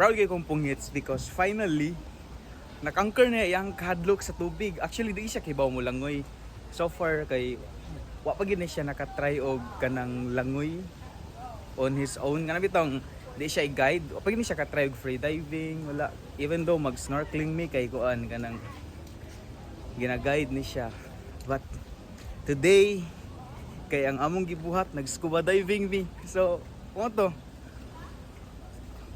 proud kay kong pungits because finally nakangker na iyang kadlok sa tubig. Actually di siya kibaw mo langoy. So far kay wa pa gid na siya nakatry og kanang langoy on his own. Kana bitong di siya i-guide. Wa pa gid siya ka-try og free diving, wala. Even though mag-snorkeling mi kay kuan kanang gina-guide ni siya. But today kay ang among gibuhat nag-scuba diving mi. So, mo to.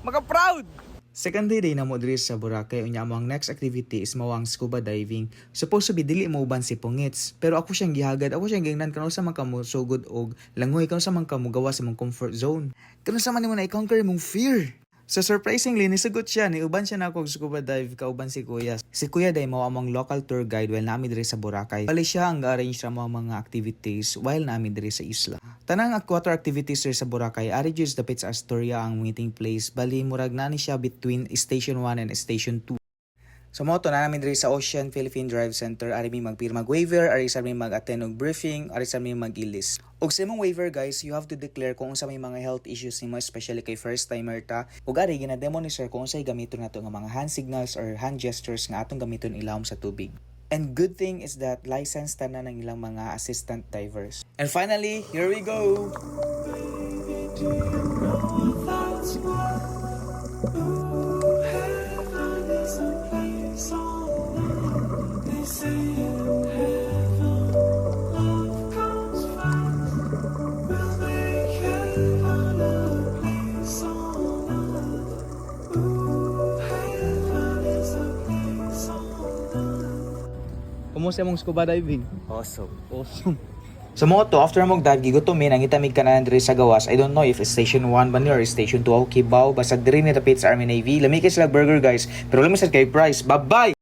Maka-proud! Second day na mo diri sa Boracay, unya mo ang next activity is mawang scuba diving. Supposed to be dili mo uban si Pungits, pero ako siyang gihagad, ako siyang gingnan kanu sa man kamo sugod og langoy, kanu sa man kamo gawa sa mong comfort zone. Kanu sa man nimo na i-conquer mong fear. So surprisingly, nisugot siya, niuban siya na ako scuba dive, kauban si Kuya. Si Kuya day mao among local tour guide while nami diri sa Boracay. Bali siya ang arrange sa mga activities while nami diri sa isla. Tanang water activities diri sa Boracay, ari jud dapit sa Astoria ang meeting place. Bali murag nani siya between Station 1 and Station 2. So mo to na namin diri sa Ocean Philippine Drive Center, ari mi magpirma waiver, ari sa mi mag-attend og briefing, ari sa mi mag-ilis. Og sa imong waiver guys, you have to declare kung unsa may mga health issues nimo, especially kay first timer ta. Ug ari gina-demo ni sir kung unsay gamiton nato nga mga hand signals or hand gestures nga atong gamiton ilawom sa tubig. And good thing is that licensed ta na ng ilang mga assistant divers. And finally, here we go. Kumusta mong scuba diving? Awesome. Awesome. So mo to, after mong dive, gigutom ang itamig ka na diri sa gawas. I don't know if Station 1 ba niya or Station 2 ako kibaw. Basta diri ni tapit sa Army Navy. Lami kay sila burger guys. Pero lami sad kay price. Bye-bye!